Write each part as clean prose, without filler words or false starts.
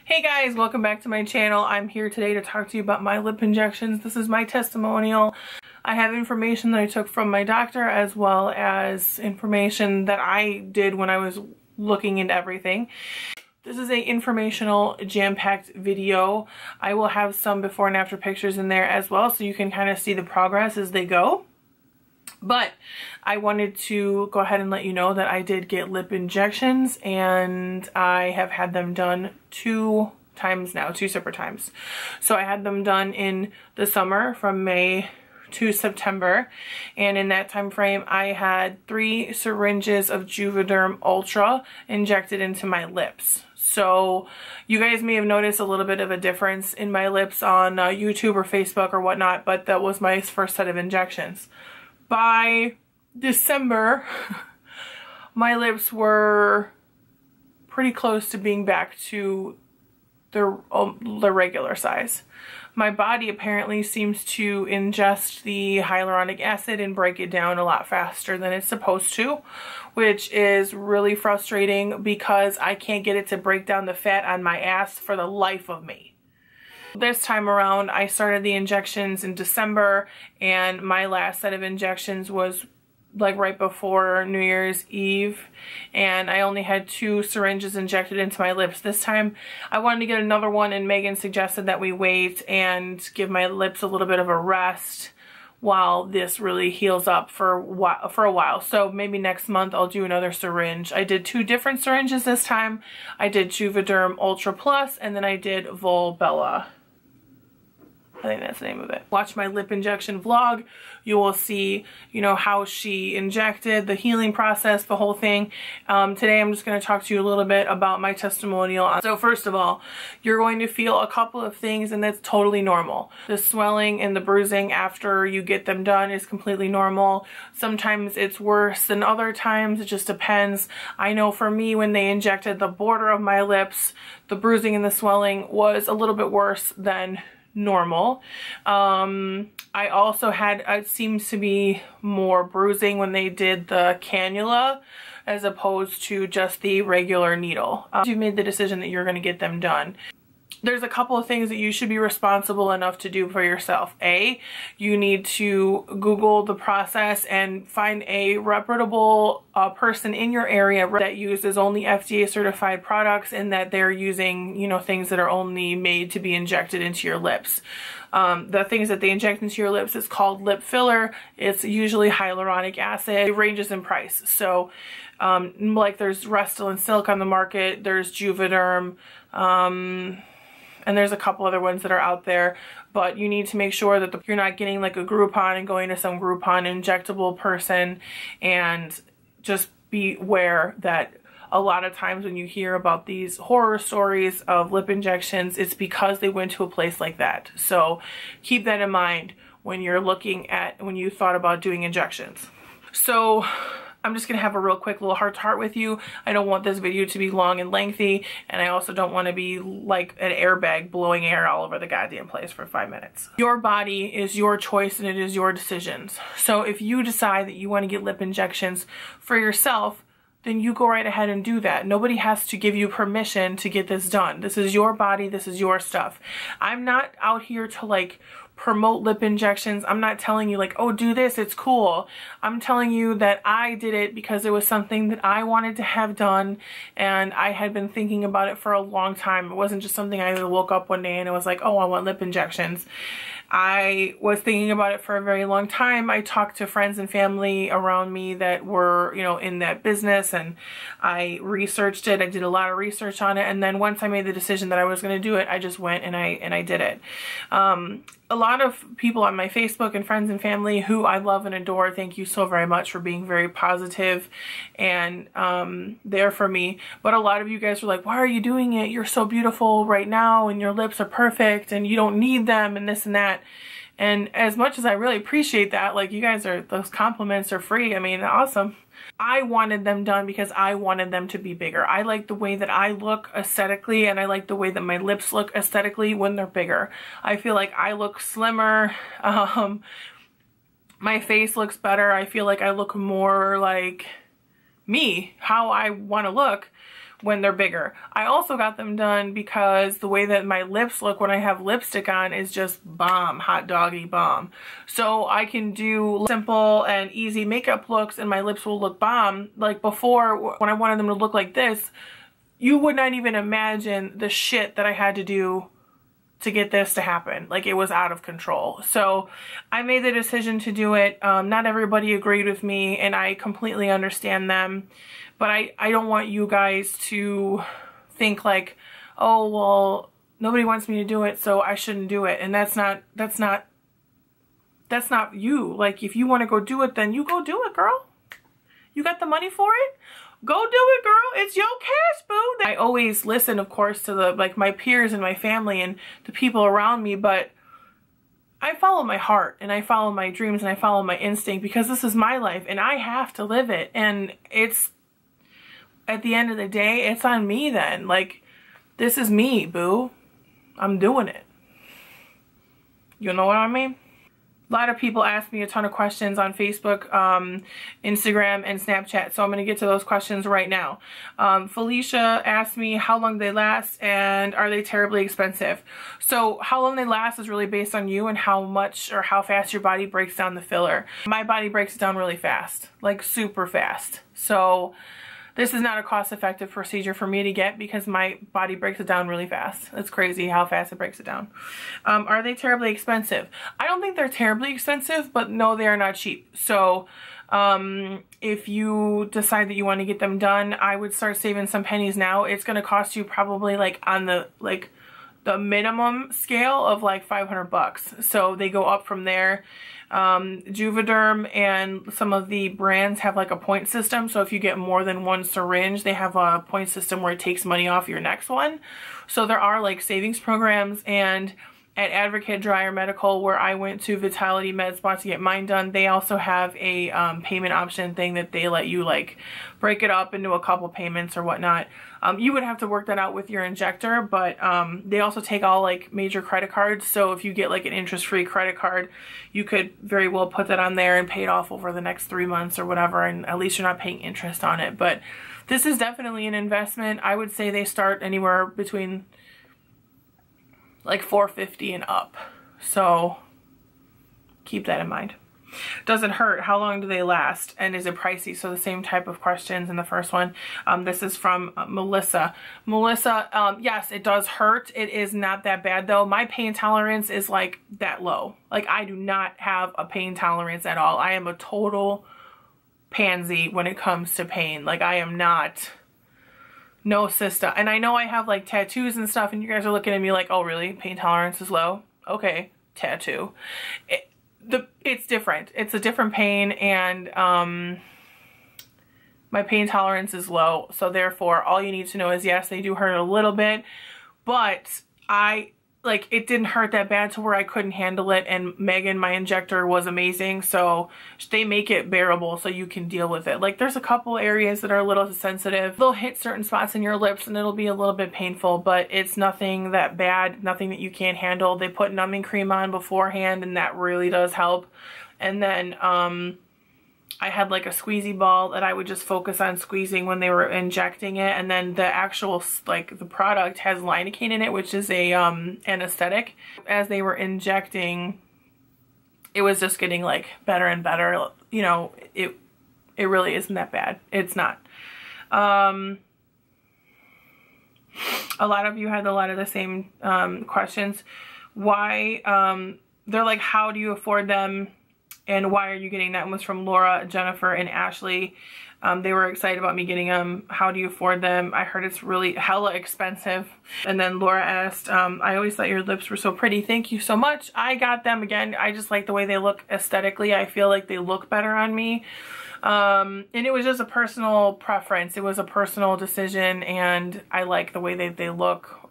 Hey guys, welcome back to my channel. I'm here today to talk to you about my lip injections. This is my testimonial. I have information that I took from my doctor as well as information that I did when I was looking into everything. This is a informational jam-packed video. I will have some before and after pictures in there as well so you can kind of see the progress as they go. But I wanted to go ahead and let you know that I did get lip injections and I have had them done two separate times. So I had them done in the summer from May to September, and in that time frame I had 3 syringes of Juvederm Ultra injected into my lips. So you guys may have noticed a little bit of a difference in my lips on YouTube or Facebook or whatnot, but that was my first set of injections. By December, my lips were pretty close to being back to the regular size. My body apparently seems to ingest the hyaluronic acid and break it down a lot faster than it's supposed to, which is really frustrating because I can't get it to break down the fat on my ass for the life of me. This time around, I started the injections in December, and my last set of injections was like right before New Year's Eve, and I only had 2 syringes injected into my lips. This time I wanted to get another one, and Megan suggested that we wait and give my lips a little bit of a rest while this really heals up for a while. So maybe next month I'll do another syringe. I did 2 different syringes this time. I did Juvederm Ultra Plus, and then I did Volbella. I think that's the name of it. Watch my lip injection vlog. You will see, how she injected, the healing process, the whole thing. Today I'm just going to talk to you a little bit about my testimonial. So first of all, you're going to feel a couple of things, and that's totally normal. The swelling and the bruising after you get them done is completely normal. Sometimes it's worse than other times. It just depends. I know for me, when they injected the border of my lips, the bruising and the swelling was a little bit worse than normal. I also had, it seems to be more bruising when they did the cannula as opposed to just the regular needle. You've made the decision that you're going to get them done. There's a couple of things that you should be responsible enough to do for yourself. A, you need to Google the process and find a reputable person in your area that uses only FDA certified products, and that they're using, things that are only made to be injected into your lips. The things that they inject into your lips is called lip filler. It's usually hyaluronic acid. It ranges in price. So like there's Restylane Silk on the market, there's Juvederm, and there's a couple other ones that are out there, but you need to make sure that you're not getting like a Groupon and going to some Groupon injectable person. And just beware that a lot of times when you hear about these horror stories of lip injections, it's because they went to a place like that. So keep that in mind when you're when you thought about doing injections. So I'm just going to have a real quick little heart-to-heart with you. I don't want this video to be long and lengthy, and I also don't want to be like an airbag blowing air all over the goddamn place for 5 minutes. Your body is your choice, and it is your decisions. So if you decide that you want to get lip injections for yourself, then you go right ahead and do that. Nobody has to give you permission to get this done. This is your body. This is your stuff. I'm not out here to like promote lip injections. I'm not telling you like, oh, do this, it's cool. I'm telling you that I did it because it was something that I wanted to have done, and I had been thinking about it for a long time. It wasn't just something I woke up one day and it was like, oh, I want lip injections. I was thinking about it for a very long time. I talked to friends and family around me that were, in that business, and I researched it. I did a lot of research on it, and then once I made the decision that I was going to do it, I just went and I did it. A lot of people on my Facebook and friends and family who I love and adore, thank you so very much for being very positive and there for me. But a lot of you guys were like, why are you doing it? You're so beautiful right now, and your lips are perfect, and you don't need them, and this and that. And as much as I really appreciate that, like, you guys those compliments are free. I mean, awesome. I wanted them done because I wanted them to be bigger. I like the way that I look aesthetically, and I like the way that my lips look aesthetically when they're bigger. I feel like I look slimmer. My face looks better. I feel like I look more like me, how I want to look, when they're bigger. I also got them done because the way that my lips look when I have lipstick on is just bomb, hot doggy bomb. So I can do simple and easy makeup looks and my lips will look bomb. Like before, when I wanted them to look like this, you would not even imagine the shit that I had to do to get this to happen. Like, it was out of control. So I made the decision to do it. Not everybody agreed with me, and I completely understand them. But I don't want you guys to think like, oh, well, nobody wants me to do it, so I shouldn't do it. And that's not you. Like, if you want to go do it, then you go do it, girl. You got the money for it? Go do it, girl. It's your cash, boo. I always listen, of course, to my peers and my family and the people around me, but I follow my heart and I follow my dreams and I follow my instinct because this is my life and I have to live it. And it's, at the end of the day, it's on me then. Like, this is me, boo. I'm doing it. You know what I mean? A lot of people ask me a ton of questions on Facebook, Instagram, and Snapchat, so I'm going to get to those questions right now. Felicia asked me how long they last and are they terribly expensive. So how long they last is really based on you and how much or how fast your body breaks down the filler. My body breaks it down really fast, like super fast. So this is not a cost-effective procedure for me to get because my body breaks it down really fast. It's crazy how fast it breaks it down. Are they terribly expensive? I don't think they're terribly expensive, but no, they are not cheap. So if you decide that you want to get them done, I would start saving some pennies now. It's going to cost you probably like on the minimum scale of like 500 bucks. So they go up from there. Juvederm and some of the brands have like a point system. So if you get more than one syringe, they have a point system where it takes money off your next one. So there are like savings programs. And at Advocate Dryer Medical, where I went to Vitality MedSpa to get mine done, they also have a payment option thing that they let you like break it up into a couple payments or whatnot. You would have to work that out with your injector, but they also take all like major credit cards. So if you get like an interest-free credit card, you could very well put that on there and pay it off over the next 3 months or whatever, and at least you're not paying interest on it. But this is definitely an investment. I would say they start anywhere between like $450 and up. So keep that in mind. Does it hurt? How long do they last? And is it pricey? So the same type of questions in the first one. This is from Melissa. Melissa, yes, it does hurt. It is not that bad though. My pain tolerance is like that low. Like, I do not have a pain tolerance at all. I am a total pansy when it comes to pain. Like, I am not, no sister. And I know I have like tattoos and stuff and you guys are looking at me like, oh really? Pain tolerance is low? Okay, tattoo. It's different. It's a different pain, and my pain tolerance is low. So therefore, all you need to know is, yes, they do hurt a little bit, but it didn't hurt that bad to where I couldn't handle it. And Meghan, my injector, was amazing. So they make it bearable so you can deal with it. Like, there's a couple areas that are a little sensitive. They'll hit certain spots in your lips and it'll be a little bit painful, but it's nothing that bad, nothing that you can't handle. They put numbing cream on beforehand and that really does help. And then, I had like a squeezy ball that I would just focus on squeezing when they were injecting it. And then the actual, like, the product has lidocaine in it, which is a anesthetic. As they were injecting, it was just getting like better and better. You know, it really isn't that bad. It's not. A lot of you had a lot of the same questions. Why, they're like, how do you afford them? And why are you getting that? One was from Laura, Jennifer, and Ashley. They were excited about me getting them. How do you afford them? I heard it's really hella expensive. And then Laura asked, I always thought your lips were so pretty. Thank you so much. I got them again. I just like the way they look aesthetically. I feel like they look better on me. And it was just a personal preference. It was a personal decision, and I like the way they look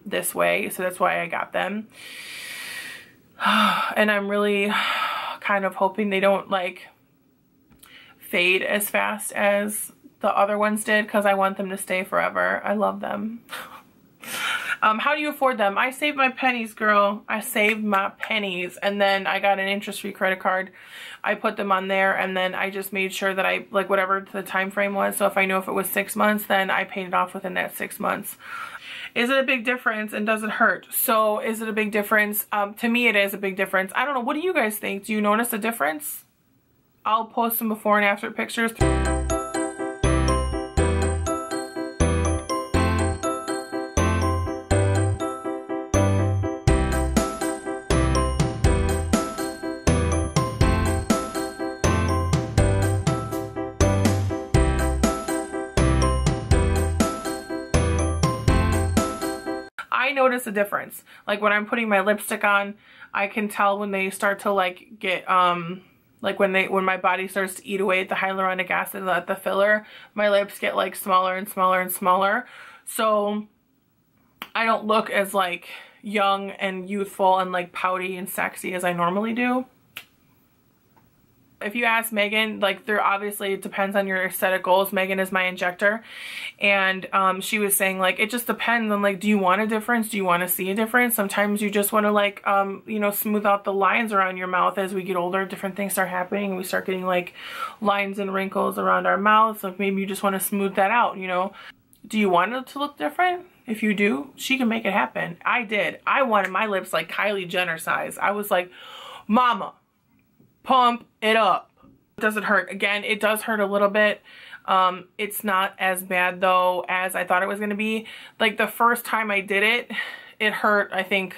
this way. So that's why I got them. And I'm really kind of hoping they don't like fade as fast as the other ones did, because I want them to stay forever. I love them. How do you afford them? I saved my pennies, girl. I saved my pennies. And then I got an interest-free credit card. I put them on there, and then I just made sure that I, like, whatever the time frame was. So if I know if it was 6 months, then I paid it off within that 6 months. Is it a big difference, and does it hurt? So is it a big difference? To me, it is a big difference. I don't know. What do you guys think? Do you notice a difference? I'll post some before and after pictures. I notice a difference. Like when I'm putting my lipstick on, I can tell when they start to like get like when my body starts to eat away at the hyaluronic acid, at the filler, my lips get like smaller and smaller and smaller. So I don't look as like young and youthful and like pouty and sexy as I normally do. If you ask Meghan, like, there obviously, it depends on your aesthetic goals. Meghan is my injector, and she was saying, like, it just depends on, like, do you want a difference? Do you want to see a difference? Sometimes you just want to, like, you know, smooth out the lines around your mouth. As we get older, different things start happening, and we start getting, like, lines and wrinkles around our mouths. So maybe you just want to smooth that out, you know? Do you want it to look different? If you do, she can make it happen. I did. I wanted my lips, like, Kylie Jenner size. I was like, mama, pump it up. Does it hurt? Again, it does hurt a little bit. It's not as bad though as I thought it was going to be. Like the first time I did it, it hurt, I think,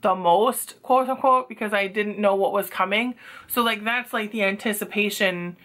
the most, quote unquote, because I didn't know what was coming. So like that's like the anticipation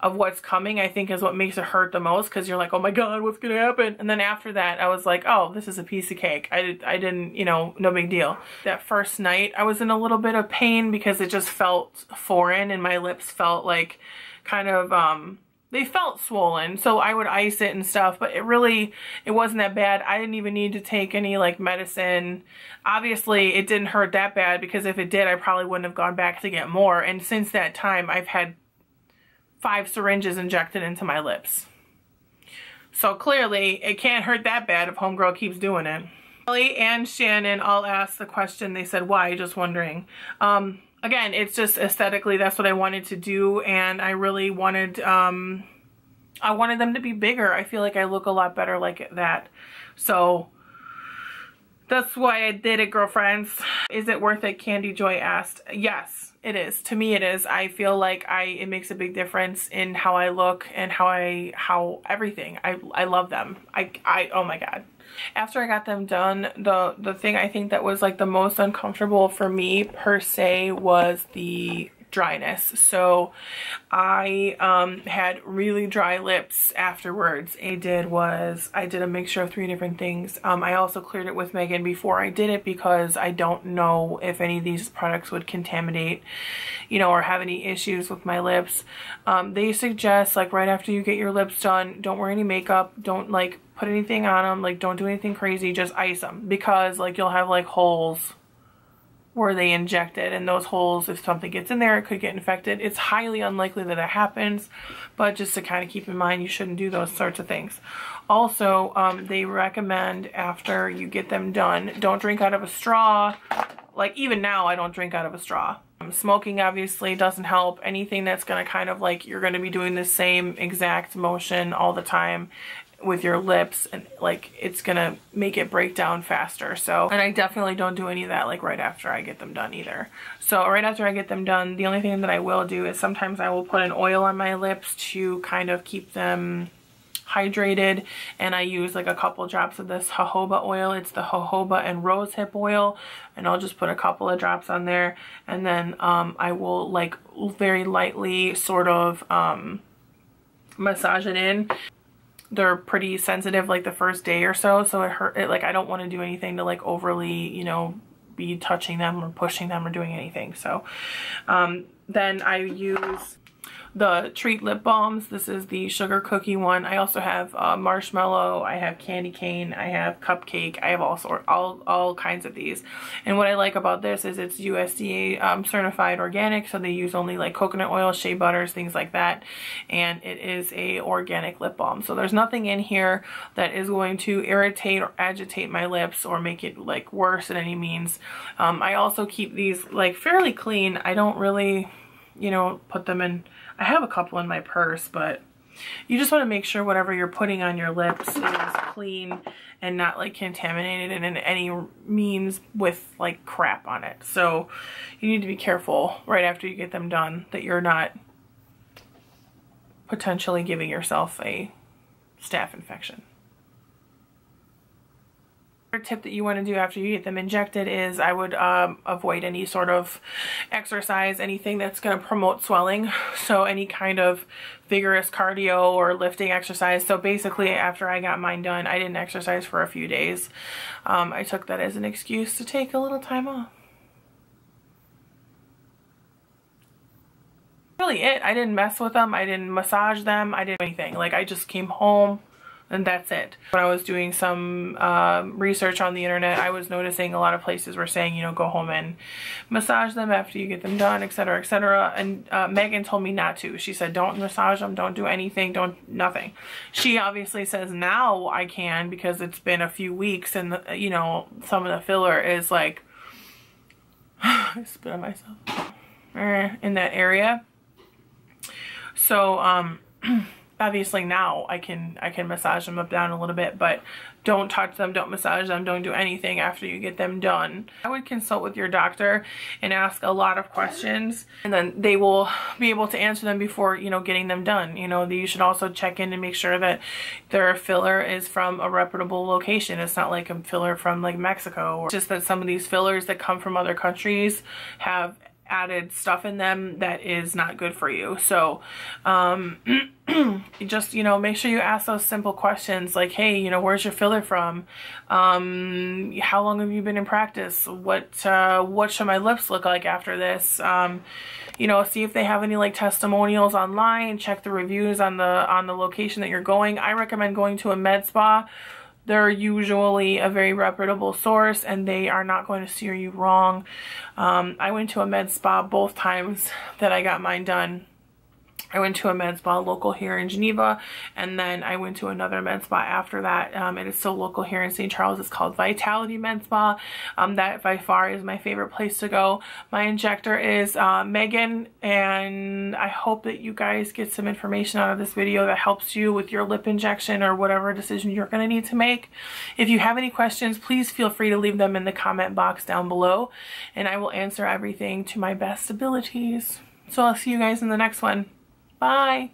of what's coming, I think, is what makes it hurt the most, because you're like, oh my god, what's gonna happen? And then after that I was like, oh, this is a piece of cake. I didn't, you know, no big deal. That first night I was in a little bit of pain because it just felt foreign, and my lips felt like kind of they felt swollen, so I would ice it and stuff, but it wasn't that bad. I didn't even need to take any like medicine. Obviously it didn't hurt that bad, because if it did, I probably wouldn't have gone back to get more. And since that time I've had 5 syringes injected into my lips. So clearly it can't hurt that bad if homegirl keeps doing it. Ellie and Shannon all asked the question. They said, why? Just wondering. Again, it's just aesthetically, that's what I wanted to do, and I really wanted, I wanted them to be bigger. I feel like I look a lot better like that. So that's why I did it, girlfriends. Is it worth it? Candy Joy asked. Yes. It is. To me it is. I feel like it makes a big difference in how I look and how everything. I love them. Oh my god. After I got them done, the thing I think that was like the most uncomfortable for me per se was the dryness. So I had really dry lips afterwards. I did a mixture of 3 different things. I also cleared it with Meghan before I did it, because I don't know if any of these products would contaminate, you know, or have any issues with my lips. They suggest, like, right after you get your lips done, don't wear any makeup, don't like put anything on them, like don't do anything crazy, just ice them, because like you'll have like holes where they inject it, and those holes, if something gets in there, it could get infected. It's highly unlikely that it happens, but just to kind of keep in mind, you shouldn't do those sorts of things. Also, they recommend after you get them done, don't drink out of a straw. Like even now, I don't drink out of a straw. Smoking obviously doesn't help. Anything that's going to kind of like, you're going to be doing the same exact motion all the time with your lips, and like it's gonna make it break down faster. So, and I definitely don't do any of that like right after I get them done either. So right after I get them done, the only thing that I will do is sometimes I will put an oil on my lips to kind of keep them hydrated, and I use like a couple drops of this jojoba oil. It's the jojoba and rosehip oil, and I'll just put a couple of drops on there, and then I will like very lightly sort of massage it in. They're pretty sensitive like the first day or so, so like I don't want to do anything to like overly, you know, be touching them or pushing them or doing anything. So then I use the Treat lip balms. This is the sugar cookie one. I also have marshmallow, I have candy cane, I have cupcake, I have all kinds of these. And what I like about this is it's USDA certified organic, so they use only like coconut oil, shea butters, things like that. And it is a organic lip balm. So there's nothing in here that is going to irritate or agitate my lips or make it like worse in any means. I also keep these like fairly clean. I don't really, you know, put them in. I have a couple in my purse, but you just want to make sure whatever you're putting on your lips is clean and not like contaminated in any means with like crap on it. So you need to be careful right after you get them done that you're not potentially giving yourself a staph infection. Another tip that you want to do after you get them injected is I would avoid any sort of exercise, anything that's going to promote swelling. So any kind of vigorous cardio or lifting exercise. So basically after I got mine done, I didn't exercise for a few days. I took that as an excuse to take a little time off. Really it. I didn't mess with them. I didn't massage them. I didn't do anything. Like I just came home and that's it. When I was doing some research on the internet, I was noticing a lot of places were saying, you know, go home and massage them after you get them done, etc., etc. And Megan told me not to. She said, don't massage them, don't do anything, nothing. She obviously says now I can because it's been a few weeks and, you know, some of the filler is like, I spit on myself, in that area. So, obviously now I can massage them up down a little bit, but don't touch them, don't massage them, don't do anything after you get them done. I would consult with your doctor and ask a lot of questions, and then they will be able to answer them before, you know, getting them done. You know, you should also check in and make sure that their filler is from a reputable location. It's not like a filler from like Mexico, or just that some of these fillers that come from other countries have added stuff in them that is not good for you. So just, you know, make sure you ask those simple questions like, hey, you know, where's your filler from? How long have you been in practice? What should my lips look like after this? You know, see if they have any like testimonials online, check the reviews on the location that you're going. I recommend going to a med spa. They're usually a very reputable source and they are not going to steer you wrong. I went to a med spa both times that I got mine done. I went to a med spa local here in Geneva, and then I went to another med spa after that. It is still local here in St. Charles. It's called Vitality MedSpa. That by far is my favorite place to go. My injector is Meghan, and I hope that you guys get some information out of this video that helps you with your lip injection or whatever decision you're going to need to make. If you have any questions, please feel free to leave them in the comment box down below, and I will answer everything to my best abilities. So I'll see you guys in the next one. Bye.